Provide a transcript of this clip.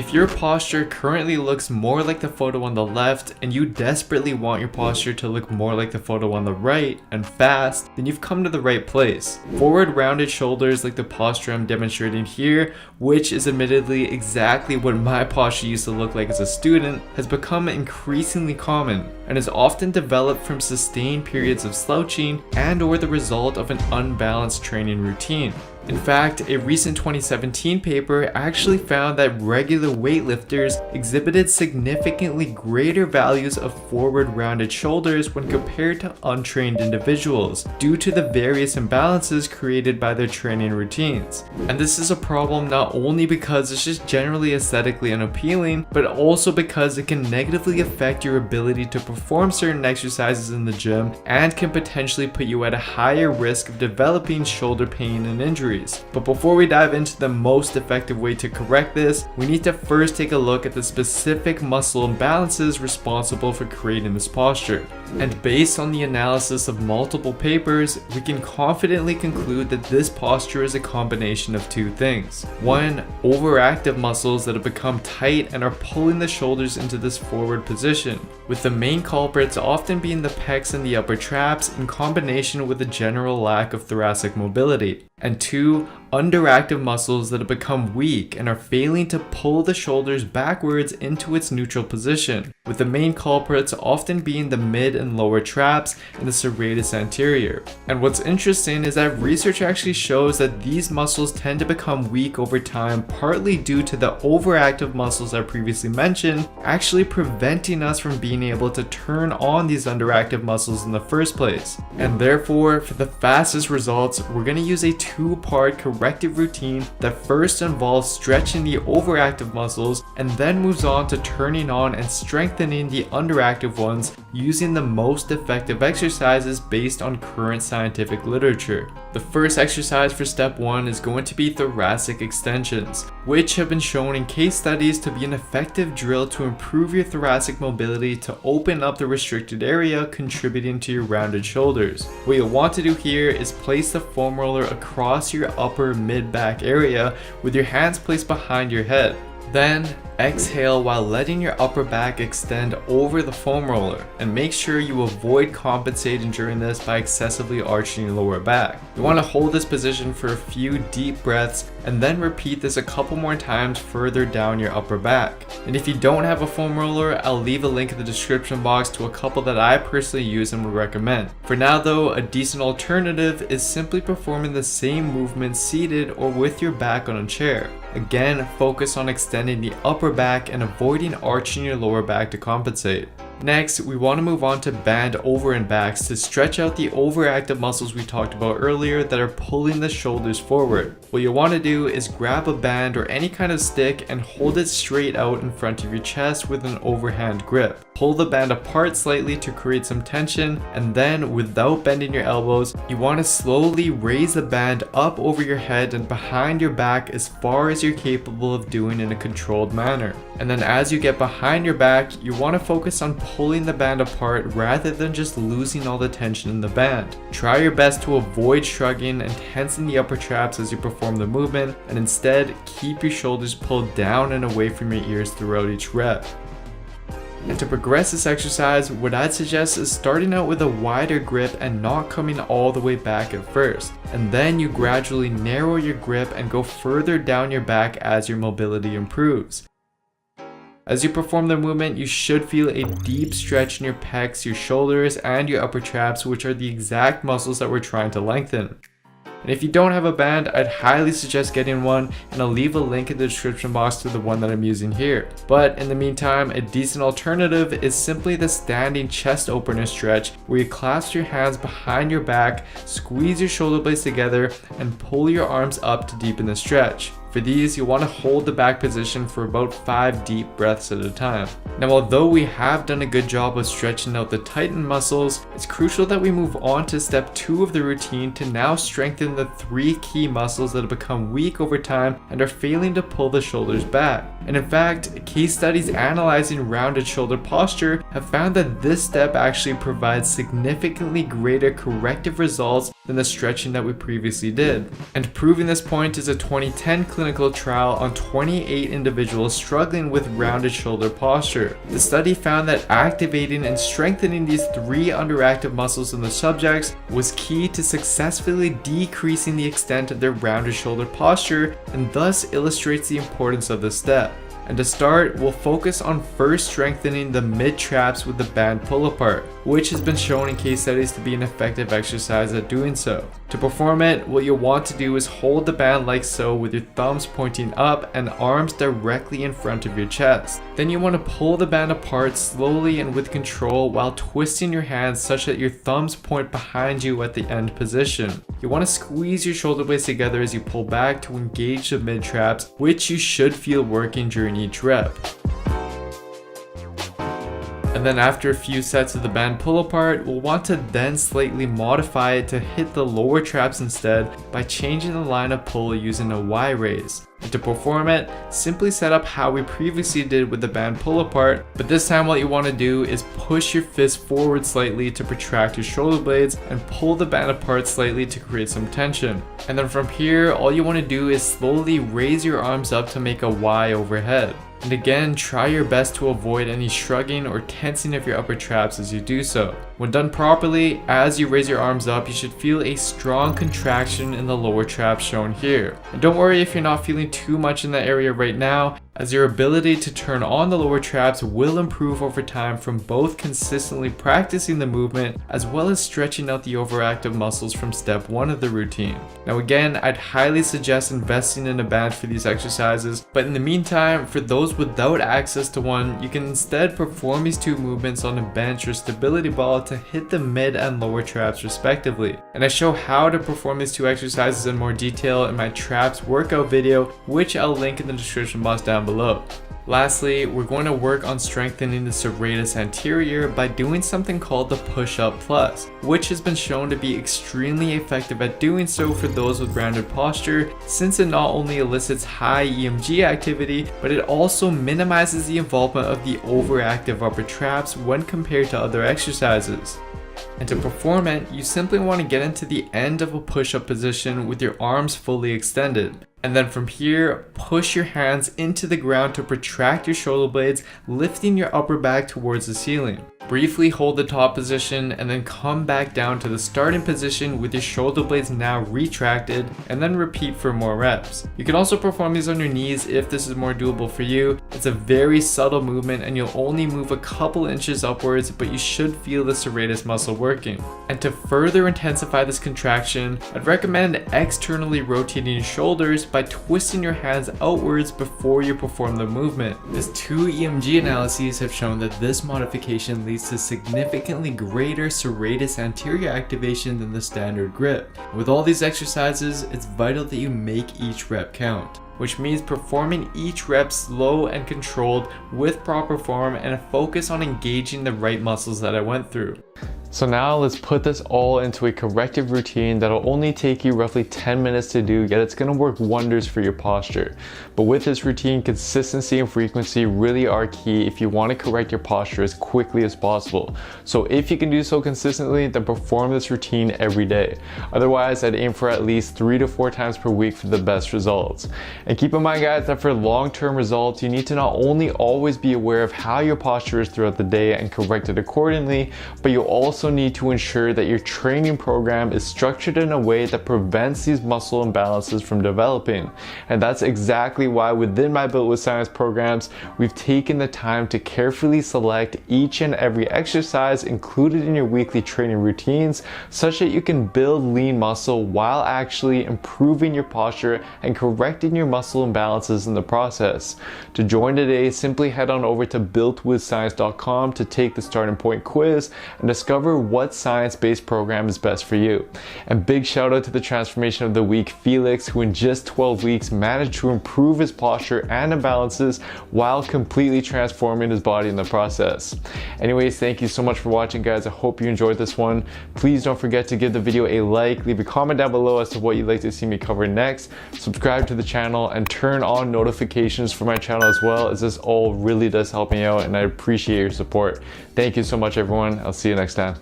If your posture currently looks more like the photo on the left and you desperately want your posture to look more like the photo on the right and fast, then you've come to the right place. Forward rounded shoulders like the posture I'm demonstrating here, which is admittedly exactly what my posture used to look like as a student, has become increasingly common and is often developed from sustained periods of slouching and or the result of an unbalanced training routine. In fact, a recent 2017 paper actually found that regular weightlifters exhibited significantly greater values of forward rounded shoulders when compared to untrained individuals due to the various imbalances created by their training routines. And this is a problem not only because it's just generally aesthetically unappealing, but also because it can negatively affect your ability to perform certain exercises in the gym and can potentially put you at a higher risk of developing shoulder pain and injuries. But before we dive into the most effective way to correct this, we need to first take a look at the specific muscle imbalances responsible for creating this posture. And based on the analysis of multiple papers, we can confidently conclude that this posture is a combination of two things. One, overactive muscles that have become tight and are pulling the shoulders into this forward position, with the main culprits often being the pecs and the upper traps in combination with a general lack of thoracic mobility. And two, underactive muscles that have become weak and are failing to pull the shoulders backwards into its neutral position, with the main culprits often being the mid and lower traps and the serratus anterior. And what's interesting is that research actually shows that these muscles tend to become weak over time, partly due to the overactive muscles I previously mentioned, actually preventing us from being able to turn on these underactive muscles in the first place. And therefore, for the fastest results, we're going to use a two-part corrective routine that first involves stretching the overactive muscles and then moves on to turning on and strengthening the underactive ones using the most effective exercises based on current scientific literature. The first exercise for step 1 is going to be thoracic extensions, which have been shown in case studies to be an effective drill to improve your thoracic mobility to open up the restricted area, contributing to your rounded shoulders. What you'll want to do here is place the foam roller across your upper mid-back area with your hands placed behind your head. Then exhale while letting your upper back extend over the foam roller, and make sure you avoid compensating during this by excessively arching your lower back. You want to hold this position for a few deep breaths and then repeat this a couple more times further down your upper back. And if you don't have a foam roller, I'll leave a link in the description box to a couple that I personally use and would recommend. For now though, a decent alternative is simply performing the same movement seated or with your back on a chair. Again, focus on extending the upper back and avoiding arching your lower back to compensate. Next, we want to move on to band over and backs to stretch out the overactive muscles we talked about earlier that are pulling the shoulders forward. What you'll want to do is grab a band or any kind of stick and hold it straight out in front of your chest with an overhand grip. Pull the band apart slightly to create some tension, and then without bending your elbows, you want to slowly raise the band up over your head and behind your back as far as you're capable of doing in a controlled manner. And then as you get behind your back, you want to focus on pulling the band apart rather than just losing all the tension in the band. Try your best to avoid shrugging and tensing the upper traps as you perform the movement, and instead keep your shoulders pulled down and away from your ears throughout each rep. And to progress this exercise, what I'd suggest is starting out with a wider grip and not coming all the way back at first. And then you gradually narrow your grip and go further down your back as your mobility improves. As you perform the movement, you should feel a deep stretch in your pecs, your shoulders, and your upper traps, which are the exact muscles that we're trying to lengthen. And if you don't have a band, I'd highly suggest getting one, and I'll leave a link in the description box to the one that I'm using here. But in the meantime, a decent alternative is simply the standing chest opener stretch, where you clasp your hands behind your back, squeeze your shoulder blades together, and pull your arms up to deepen the stretch. For these, you'll want to hold the back position for about 5 deep breaths at a time. Now, although we have done a good job of stretching out the tightened muscles, it's crucial that we move on to step 2 of the routine to now strengthen the 3 key muscles that have become weak over time and are failing to pull the shoulders back. And in fact, case studies analyzing rounded shoulder posture have found that this step actually provides significantly greater corrective results than the stretching that we previously did. And proving this point is a 2010 clinical trial on 28 individuals struggling with rounded shoulder posture. The study found that activating and strengthening these 3 underactive muscles in the subjects was key to successfully decreasing the extent of their rounded shoulder posture, and thus illustrates the importance of this step. And to start, we'll focus on first strengthening the mid-traps with the band pull-apart, which has been shown in case studies to be an effective exercise at doing so. To perform it, what you'll want to do is hold the band like so with your thumbs pointing up and arms directly in front of your chest. Then you want to pull the band apart slowly and with control while twisting your hands such that your thumbs point behind you at the end position. You want to squeeze your shoulder blades together as you pull back to engage the mid-traps, which you should feel working during each rep. And then after a few sets of the band pull apart, we'll want to then slightly modify it to hit the lower traps instead by changing the line of pull using a Y raise. And to perform it, simply set up how we previously did with the band pull apart, but this time what you want to do is push your fist forward slightly to protract your shoulder blades and pull the band apart slightly to create some tension. And then from here, all you want to do is slowly raise your arms up to make a Y overhead. And again, try your best to avoid any shrugging or tensing of your upper traps as you do so. When done properly, as you raise your arms up, you should feel a strong contraction in the lower traps shown here. And don't worry if you're not feeling too much in that area right now, as your ability to turn on the lower traps will improve over time from both consistently practicing the movement as well as stretching out the overactive muscles from step 1 of the routine. Now again, I'd highly suggest investing in a band for these exercises, but in the meantime, for those without access to one, you can instead perform these 2 movements on a bench or stability ball to hit the mid and lower traps respectively. And I show how to perform these 2 exercises in more detail in my traps workout video, which I'll link in the description box down below. Lastly, we're going to work on strengthening the serratus anterior by doing something called the push-up plus, which has been shown to be extremely effective at doing so for those with rounded posture, since it not only elicits high EMG activity, but it also minimizes the involvement of the overactive upper traps when compared to other exercises. And to perform it, you simply want to get into the end of a push-up position with your arms fully extended. And then from here, push your hands into the ground to protract your shoulder blades, lifting your upper back towards the ceiling. Briefly hold the top position and then come back down to the starting position with your shoulder blades now retracted, and then repeat for more reps. You can also perform these on your knees if this is more doable for you. It's a very subtle movement and you'll only move a couple inches upwards, but you should feel the serratus muscle working. And to further intensify this contraction, I'd recommend externally rotating your shoulders by twisting your hands outwards before you perform the movement. As 2 EMG analyses have shown that this modification leads to significantly greater serratus anterior activation than the standard grip. With all these exercises, it's vital that you make each rep count, which means performing each rep slow and controlled with proper form and a focus on engaging the right muscles that I went through. So now let's put this all into a corrective routine that'll only take you roughly 10 minutes to do, yet it's gonna work wonders for your posture. But with this routine, consistency and frequency really are key if you wanna correct your posture as quickly as possible. So if you can do so consistently, then perform this routine every day. Otherwise, I'd aim for at least 3 to 4 times per week for the best results. And keep in mind, guys, that for long-term results, you need to not only always be aware of how your posture is throughout the day and correct it accordingly, but you'll also need to ensure that your training program is structured in a way that prevents these muscle imbalances from developing. And that's exactly why within my Built with Science programs, we've taken the time to carefully select each and every exercise included in your weekly training routines, such that you can build lean muscle while actually improving your posture and correcting your muscle imbalances in the process. To join today, simply head on over to builtwithscience.com to take the starting point quiz and discover discover what science-based program is best for you. And big shout out to the transformation of the week, Felix, who in just 12 weeks managed to improve his posture and imbalances while completely transforming his body in the process. Anyways, thank you so much for watching, guys. I hope you enjoyed this one. Please don't forget to give the video a like, leave a comment down below as to what you'd like to see me cover next, subscribe to the channel, and turn on notifications for my channel as well, as this all really does help me out and I appreciate your support. Thank you so much, everyone. I'll see you next time.